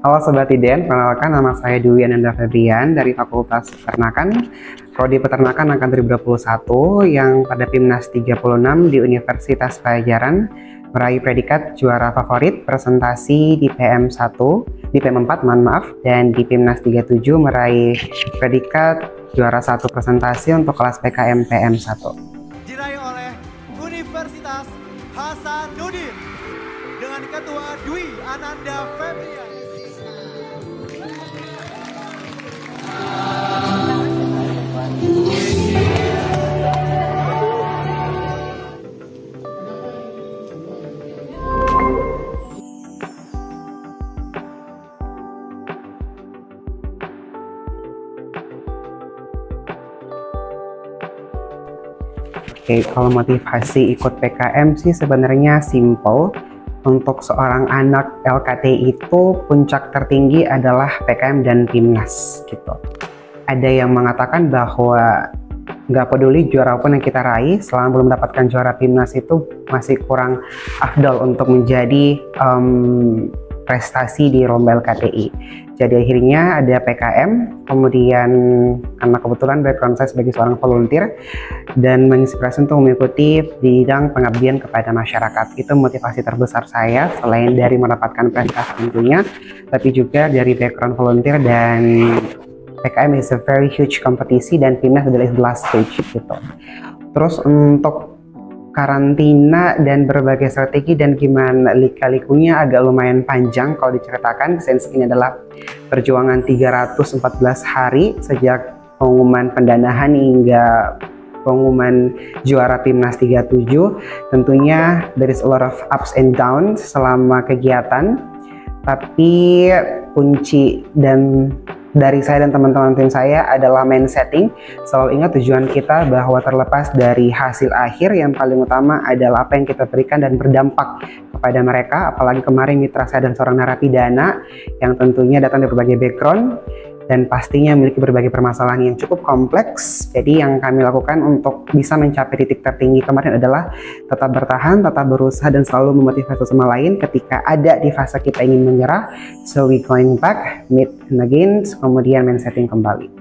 Halo Sobat Iden, perkenalkan nama saya Dwi Ananda Febrian dari Fakultas Peternakan, Prodi Peternakan Angkatan 2021 yang pada PIMNAS 36 di Universitas Padjadjaran meraih predikat juara favorit presentasi di PM1, di PM4 mohon maaf, dan di PIMNAS 37 meraih predikat juara 1 presentasi untuk kelas PKM PM1. Diraih oleh Universitas Hasanuddin dengan Ketua Dwi Ananda Febrian. Oke, kalau motivasi ikut PKM sih sebenarnya simple. Untuk seorang anak LKT itu puncak tertinggi adalah PKM dan PIMNAS gitu. Ada yang mengatakan bahwa nggak peduli juara apapun yang kita raih, selama belum mendapatkan juara PIMNAS itu masih kurang afdol untuk menjadi prestasi di lomba LKTI. Jadi akhirnya ada PKM, kemudian karena kebetulan background saya sebagai seorang volunteer dan menginspirasi untuk mengikuti bidang pengabdian kepada masyarakat. Itu motivasi terbesar saya selain dari mendapatkan prestasi tentunya, tapi juga dari background volunteer dan PKM is a very huge kompetisi dan PIMNAS adalah the last stage gitu. Terus untuk karantina dan berbagai strategi dan gimana lika-likunya agak lumayan panjang kalau diceritakan, since ini adalah perjuangan 314 hari sejak pengumuman pendanaan hingga pengumuman juara PIMNAS 37. Tentunya there is a lot of ups and downs selama kegiatan, tapi kunci dan dari saya dan teman-teman tim saya adalah mindsetting. Selalu ingat tujuan kita bahwa terlepas dari hasil akhir, yang paling utama adalah apa yang kita berikan dan berdampak kepada mereka. Apalagi kemarin mitra saya dan seorang narapidana yang tentunya datang dari berbagai background dan pastinya memiliki berbagai permasalahan yang cukup kompleks. Jadi yang kami lakukan untuk bisa mencapai titik tertinggi kemarin adalah tetap bertahan, tetap berusaha, dan selalu memotivasi sama lain ketika ada di fase kita ingin menyerah. So we going back, meet again, kemudian mindsetting kembali.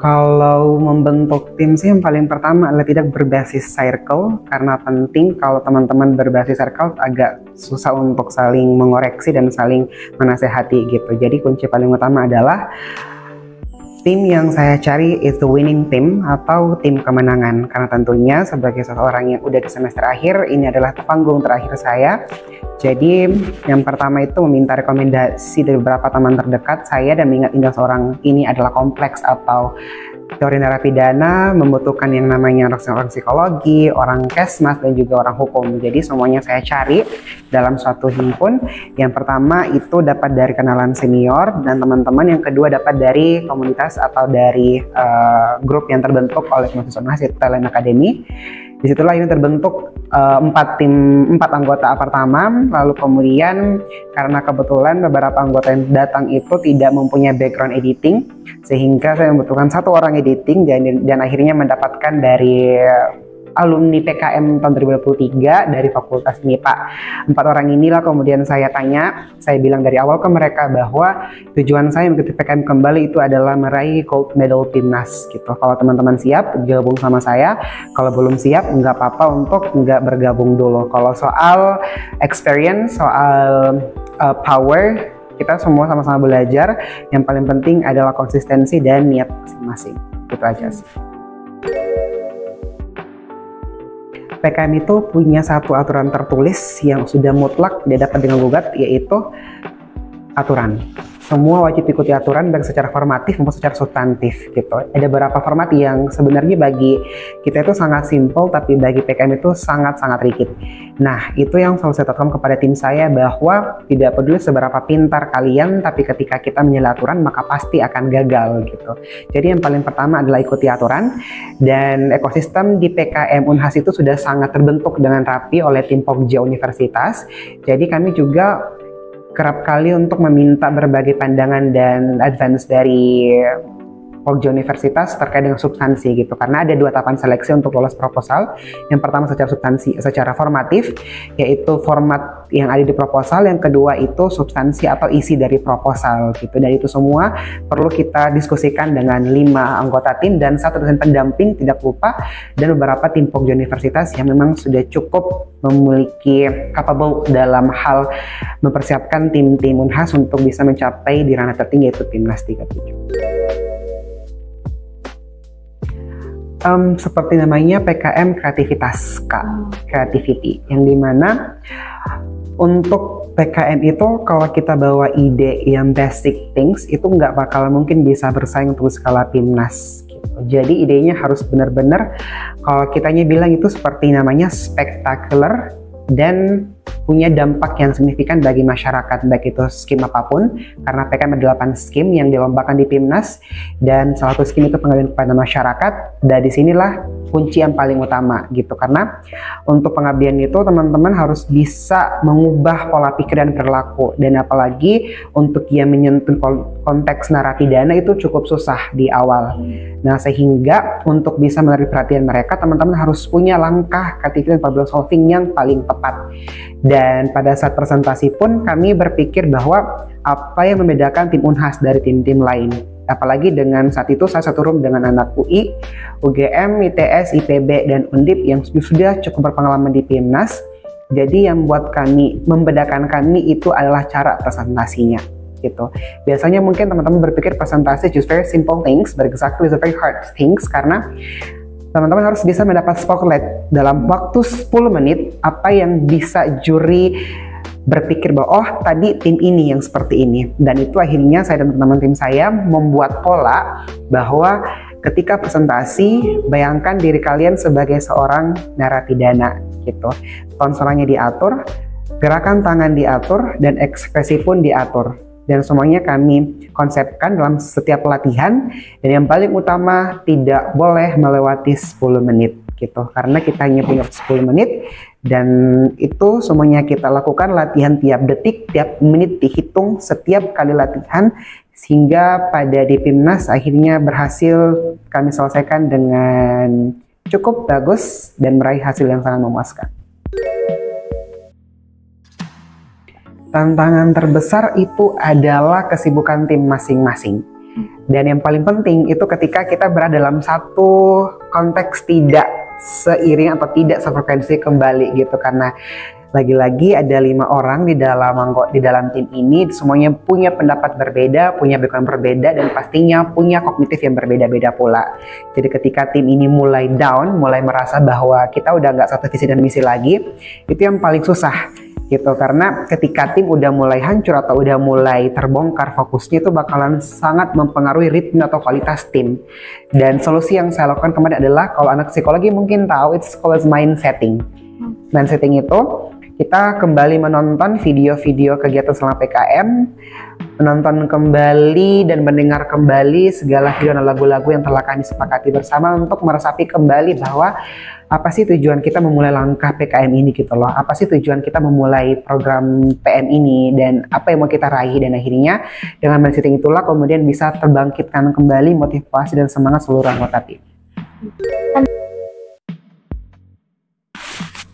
Kalau membentuk tim sih yang paling pertama adalah tidak berbasis circle, karena penting kalau teman-teman berbasis circle agak susah untuk saling mengoreksi dan saling menasehati gitu. Jadi kunci paling utama adalah tim yang saya cari is the winning team atau tim kemenangan, karena tentunya sebagai seseorang yang udah di semester akhir, ini adalah panggung terakhir saya. Jadi yang pertama itu meminta rekomendasi dari beberapa teman terdekat saya dan mengingat seorang ini adalah kompleks atau teori narapidana, membutuhkan yang namanya orang psikologi, orang kesmas, dan juga orang hukum. Jadi semuanya saya cari dalam suatu himpun. Yang pertama itu dapat dari kenalan senior dan teman-teman. Yang kedua dapat dari komunitas atau dari grup yang terbentuk oleh mahasiswa Talent Academy. Disitulah ini terbentuk 4 anggota pertama. Lalu kemudian karena kebetulan beberapa anggota yang datang itu tidak mempunyai background editing, sehingga saya membutuhkan 1 orang editing dan akhirnya mendapatkan dari alumni PKM tahun 2023 dari Fakultas MIPA. 4 orang inilah kemudian saya tanya, saya bilang dari awal ke mereka bahwa tujuan saya mengikuti PKM kembali itu adalah meraih gold medal PIMNAS gitu. Kalau teman-teman siap gabung sama saya, kalau belum siap nggak apa-apa untuk nggak bergabung dulu. Kalau soal experience, soal power, kita semua sama-sama belajar. Yang paling penting adalah konsistensi dan niat masing-masing. Itu aja sih. PKM itu punya satu aturan tertulis yang sudah mutlak tidak dapat diganggu-gugat, yaitu aturan. Semua wajib ikuti aturan baik secara formatif maupun secara substantif gitu. Ada beberapa format yang sebenarnya bagi kita itu sangat simple, tapi bagi PKM itu sangat-sangat rigid. Nah, itu yang selalu saya tekankan kepada tim saya bahwa tidak peduli seberapa pintar kalian, tapi ketika kita menyalahi aturan maka pasti akan gagal gitu. Jadi yang paling pertama adalah ikuti aturan, dan ekosistem di PKM Unhas itu sudah sangat terbentuk dengan rapi oleh tim Pokja Universitas. Jadi kami juga kerap kali untuk meminta berbagai pandangan dan advance dari Pokja Universitas terkait dengan substansi gitu, karena ada 2 tahapan seleksi untuk lolos proposal. Yang pertama secara substansi, secara formatif, yaitu format yang ada di proposal. Yang kedua itu substansi atau isi dari proposal gitu. Dan itu semua perlu kita diskusikan dengan 5 anggota tim dan 1 dosen pendamping tidak lupa, dan beberapa tim Pokja Universitas yang memang sudah cukup memiliki capable dalam hal mempersiapkan tim-tim Unhas untuk bisa mencapai di ranah tertinggi yaitu Timnas 37. Seperti namanya PKM kreativitas Kak, creativity, yang dimana untuk PKM itu kalau kita bawa ide yang basic things itu nggak bakal mungkin bisa bersaing untuk skala Timnas gitu. Jadi idenya harus benar-benar kalau kitanya bilang itu seperti namanya spectacular dan punya dampak yang signifikan bagi masyarakat, baik itu skim apapun, karena PKM ada 8 skim yang dilombakan di Pimnas, dan salah satu skim itu pengabdian kepada masyarakat. Dan disinilah kunci yang paling utama gitu, karena untuk pengabdian itu teman-teman harus bisa mengubah pola pikir dan perilaku, dan apalagi untuk yang menyentuh konteks narapidana itu cukup susah di awal. Nah, sehingga untuk bisa menarik perhatian mereka, teman-teman harus punya langkah kreatif dan problem solving yang paling tepat. Dan pada saat presentasi pun kami berpikir bahwa apa yang membedakan tim Unhas dari tim-tim lain. Apalagi dengan saat itu saya satu room dengan anak UI, UGM, ITS, IPB, dan Undip yang sudah cukup berpengalaman di Pimnas. Jadi yang buat kami, membedakan kami itu adalah cara presentasinya gitu. Biasanya mungkin teman-teman berpikir presentasi just very simple things, but exactly is a very hard things, karena teman-teman harus bisa mendapat spotlight dalam waktu 10 menit apa yang bisa juri berpikir bahwa oh tadi tim ini yang seperti ini. Dan itu akhirnya saya dan teman-teman tim saya membuat pola bahwa ketika presentasi bayangkan diri kalian sebagai seorang narapidana gitu. Tontonannya diatur, gerakan tangan diatur, dan ekspresi pun diatur. Dan semuanya kami konsepkan dalam setiap pelatihan, dan yang paling utama tidak boleh melewati 10 menit gitu, karena kita hanya punya 10 menit, dan itu semuanya kita lakukan latihan tiap detik, tiap menit dihitung setiap kali latihan, sehingga pada di Pimnas akhirnya berhasil kami selesaikan dengan cukup bagus dan meraih hasil yang sangat memuaskan. Tantangan terbesar itu adalah kesibukan tim masing-masing. Dan yang paling penting itu ketika kita berada dalam satu konteks tidak seiring atau tidak sefrekuensi kembali gitu, karena lagi-lagi ada 5 orang di dalam tim ini, semuanya punya pendapat berbeda, punya background berbeda, dan pastinya punya kognitif yang berbeda-beda pula. Jadi ketika tim ini mulai down, mulai merasa bahwa kita udah nggak satu visi dan misi lagi, itu yang paling susah gitu, karena ketika tim udah mulai hancur atau udah mulai terbongkar fokusnya, itu bakalan sangat mempengaruhi ritme atau kualitas tim. Dan solusi yang saya lakukan kemarin adalah, kalau anak psikologi mungkin tahu, it's called mind setting. Mind setting itu kita kembali menonton video-video kegiatan selama PKM, menonton kembali dan mendengar kembali segala video dan lagu-lagu yang telah kami sepakati bersama untuk meresapi kembali bahwa apa sih tujuan kita memulai langkah PKM ini gitu loh, apa sih tujuan kita memulai program PM ini, dan apa yang mau kita raih. Dan akhirnya dengan mind setting itulah kemudian bisa terbangkitkan kembali motivasi dan semangat seluruh anggota tim.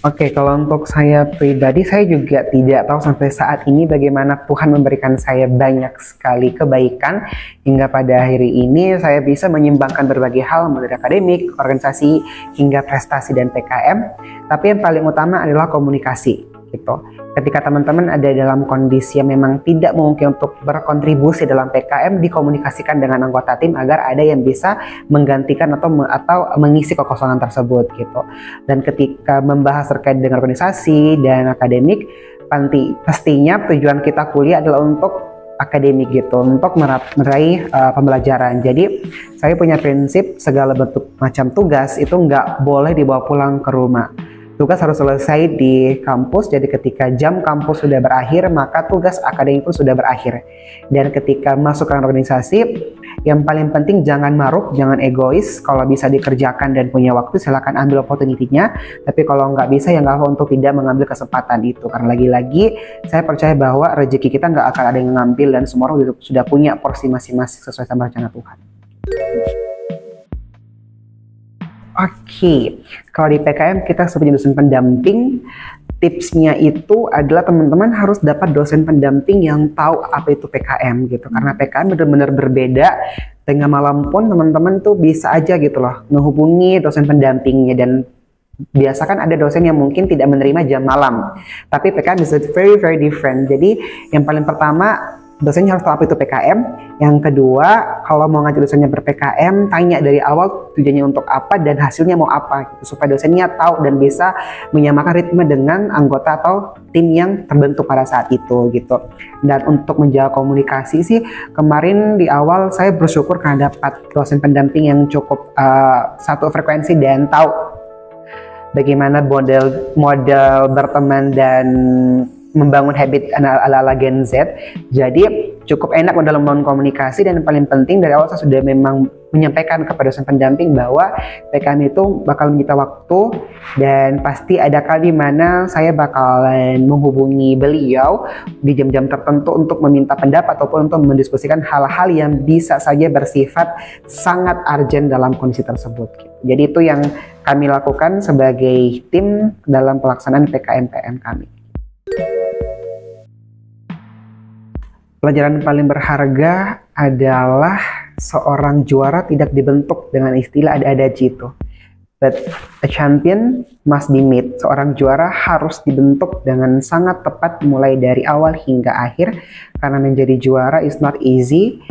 Oke, kalau untuk saya pribadi, saya juga tidak tahu sampai saat ini bagaimana Tuhan memberikan saya banyak sekali kebaikan hingga pada hari ini saya bisa menyimbangkan berbagai hal, mulai dari akademik, organisasi, hingga prestasi dan PKM. Tapi yang paling utama adalah komunikasi gitu. Ketika teman-teman ada dalam kondisi yang memang tidak mungkin untuk berkontribusi dalam PKM, dikomunikasikan dengan anggota tim agar ada yang bisa menggantikan atau mengisi kekosongan tersebut gitu. Dan ketika membahas terkait dengan organisasi dan akademik, pastinya tujuan kita kuliah adalah untuk akademik gitu, untuk meraih pembelajaran. Jadi saya punya prinsip segala bentuk macam tugas itu nggak boleh dibawa pulang ke rumah. Tugas harus selesai di kampus, jadi ketika jam kampus sudah berakhir, maka tugas akademik pun sudah berakhir. Dan ketika masuk ke organisasi, yang paling penting jangan maruk, jangan egois. Kalau bisa dikerjakan dan punya waktu, silakan ambil opportunity-nya. Tapi kalau nggak bisa, ya nggak apa untuk tidak mengambil kesempatan itu. Karena lagi-lagi, saya percaya bahwa rezeki kita nggak akan ada yang ngambil, dan semua orang sudah punya porsi masing-masing sesuai sama rencana Tuhan. Oke, kalau di PKM kita sebagai dosen pendamping, tipsnya itu adalah teman-teman harus dapat dosen pendamping yang tahu apa itu PKM gitu. Karena PKM benar-benar berbeda. Tengah malam pun teman-teman tuh bisa aja gitu loh menghubungi dosen pendampingnya, dan biasa kan ada dosen yang mungkin tidak menerima jam malam. Tapi PKM is very very different. Jadi yang paling pertama, dosennya harus tahu apa itu PKM. Yang kedua, kalau mau ngajar dosennya ber-PKM, tanya dari awal tujuannya untuk apa dan hasilnya mau apa gitu, supaya dosennya tahu dan bisa menyamakan ritme dengan anggota atau tim yang terbentuk pada saat itu gitu. Dan untuk menjaga komunikasi sih, kemarin di awal saya bersyukur karena dapat dosen pendamping yang cukup satu frekuensi dan tahu bagaimana model berteman dan membangun habit ala-ala Gen Z. Jadi cukup enak dalam membangun komunikasi, dan paling penting dari awal saya sudah memang menyampaikan kepada dosen pendamping bahwa PKM itu bakal menyita waktu, dan pasti ada kali mana saya bakalan menghubungi beliau di jam-jam tertentu untuk meminta pendapat ataupun untuk mendiskusikan hal-hal yang bisa saja bersifat sangat urgent dalam kondisi tersebut. Jadi itu yang kami lakukan sebagai tim dalam pelaksanaan PKM-PM kami. Pelajaran paling berharga adalah seorang juara tidak dibentuk dengan istilah ada-ada gitu. But a champion must be made. Seorang juara harus dibentuk dengan sangat tepat mulai dari awal hingga akhir, karena menjadi juara is not easy.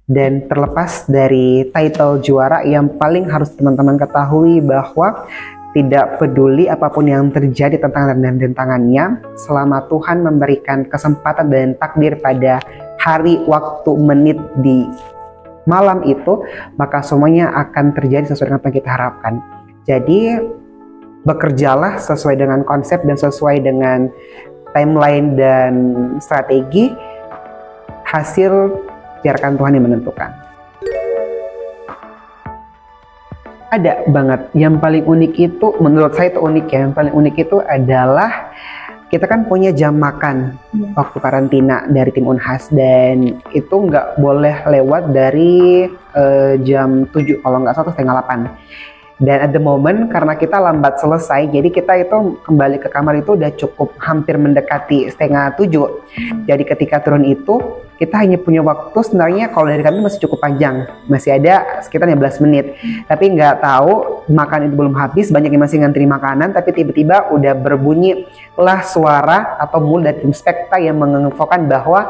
Dan terlepas dari title juara, yang paling harus teman-teman ketahui bahwa tidak peduli apapun yang terjadi tantangan dan rintangannya, selama Tuhan memberikan kesempatan dan takdir pada hari, waktu, menit di malam itu, maka semuanya akan terjadi sesuai dengan apa yang kita harapkan. Jadi bekerjalah sesuai dengan konsep dan sesuai dengan timeline dan strategi. Hasil biarkan Tuhan yang menentukan. Ada banget. Yang paling unik itu, menurut saya itu unik ya, yang paling unik itu adalah kita kan punya jam makan waktu karantina dari tim Unhas, dan itu nggak boleh lewat dari jam 7, kalau nggak salah setengah 8. Dan at the moment, karena kita lambat selesai, jadi kita itu kembali ke kamar itu udah cukup hampir mendekati setengah 7. Jadi ketika turun itu, kita hanya punya waktu sebenarnya kalau dari kami masih cukup panjang. Masih ada sekitar 15 menit. Tapi nggak tahu, makan itu belum habis, banyak yang masih ngantri makanan, tapi tiba-tiba udah berbunyi lah suara atau mulut dari tim Spekta yang menginfokan bahwa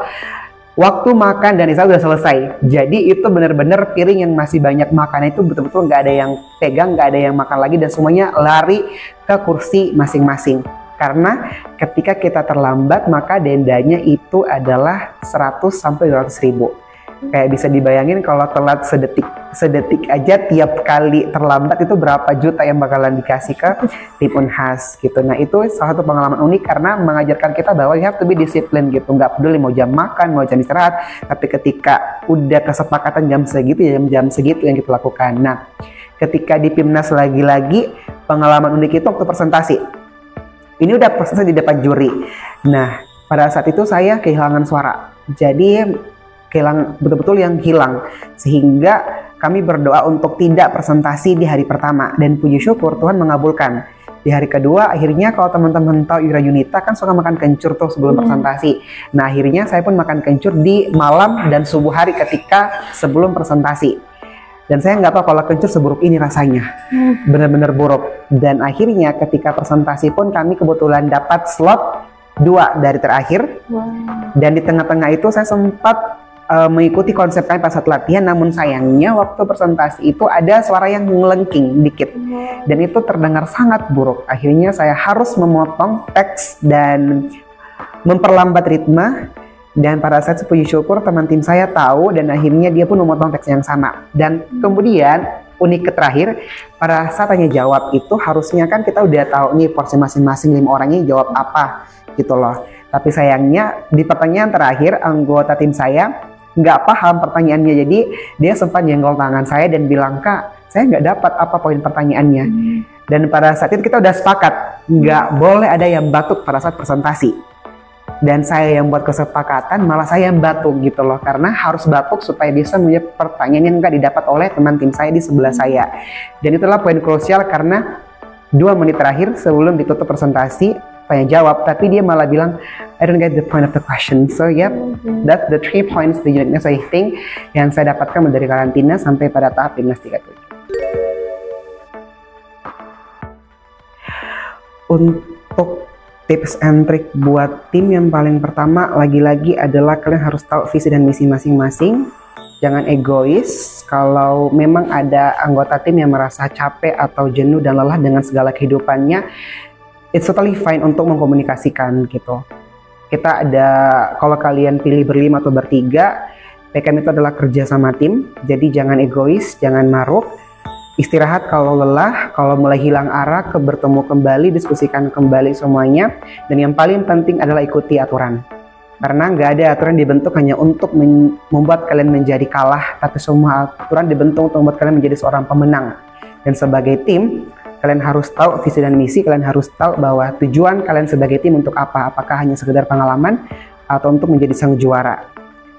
waktu makan dan isya udah selesai. Jadi itu benar-benar piring yang masih banyak makanan itu betul-betul nggak ada yang pegang, nggak ada yang makan lagi, dan semuanya lari ke kursi masing-masing. Karena ketika kita terlambat, maka dendanya itu adalah 100 sampai 200 ribu. Kayak bisa dibayangin kalau telat sedetik aja, tiap kali terlambat itu berapa juta yang bakalan dikasih ke tim Unhas gitu. Nah itu salah satu pengalaman unik karena mengajarkan kita bahwa you have to be disiplin gitu. Nggak peduli mau jam makan, mau jam istirahat, tapi ketika udah kesepakatan jam segitu ya jam segitu yang kita lakukan. Nah ketika di PIMNAS lagi-lagi pengalaman unik itu waktu presentasi. Ini udah presentasi di depan juri. Nah pada saat itu saya kehilangan suara. Jadi betul-betul yang hilang, sehingga kami berdoa untuk tidak presentasi di hari pertama, dan puji syukur Tuhan mengabulkan. Di hari kedua akhirnya, kalau teman-teman tahu Ira Yunita kan suka makan kencur tuh sebelum presentasi. Nah akhirnya saya pun makan kencur di malam dan subuh hari ketika sebelum presentasi, dan saya nggak tahu kalau kencur seburuk ini rasanya, benar-benar buruk. Dan akhirnya ketika presentasi pun kami kebetulan dapat slot 2 dari terakhir. Dan di tengah-tengah itu saya sempat mengikuti konsep kami pas saat latihan, namun sayangnya waktu presentasi itu ada suara yang ngelengking dikit, dan itu terdengar sangat buruk. Akhirnya saya harus memotong teks dan memperlambat ritme, dan pada saat puji syukur teman tim saya tahu, dan akhirnya dia pun memotong teks yang sama. Dan kemudian unik terakhir, pada saat tanya jawab itu harusnya kan kita udah tahu nih porsi masing-masing 5 orangnya jawab apa gitu loh. Tapi sayangnya di pertanyaan terakhir anggota tim saya nggak paham pertanyaannya, jadi dia sempat nyenggol tangan saya dan bilang, "Kak, saya nggak dapat apa poin pertanyaannya." Dan pada saat itu kita udah sepakat nggak boleh ada yang batuk pada saat presentasi. dan saya yang buat kesepakatan, malah saya yang batuk gitu loh, karena harus batuk supaya bisa menjawab pertanyaan yang nggak didapat oleh teman tim saya di sebelah saya. Dan itulah poin krusial, karena 2 menit terakhir sebelum ditutup presentasi tanya jawab, tapi dia malah bilang I don't get the point of the question. So yep, that's the 3 points the uniqueness I think yang saya dapatkan dari karantina sampai pada tahap timnas 37. Untuk tips and trick buat tim yang paling pertama, lagi-lagi adalah kalian harus tahu visi dan misi masing-masing. Jangan egois. Kalau memang ada anggota tim yang merasa capek atau jenuh dan lelah dengan segala kehidupannya, it's totally fine untuk mengkomunikasikan gitu. Kita ada, kalau kalian pilih berlima atau bertiga, PKM itu adalah kerja sama tim. Jadi jangan egois, jangan maruk. Istirahat kalau lelah, kalau mulai hilang arah, bertemu kembali, diskusikan kembali semuanya. Dan yang paling penting adalah ikuti aturan. Karena nggak ada aturan dibentuk hanya untuk membuat kalian menjadi kalah, tapi semua aturan dibentuk untuk membuat kalian menjadi seorang pemenang. Dan sebagai tim, kalian harus tahu visi dan misi, kalian harus tahu bahwa tujuan kalian sebagai tim untuk apa. Apakah hanya sekedar pengalaman atau untuk menjadi sang juara.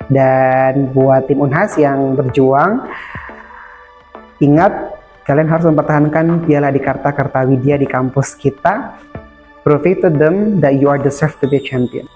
Dan buat tim Unhas yang berjuang, ingat, kalian harus mempertahankan piala di Karta Kartawidya di kampus kita. Prove it to them that you are deserve to be a champion.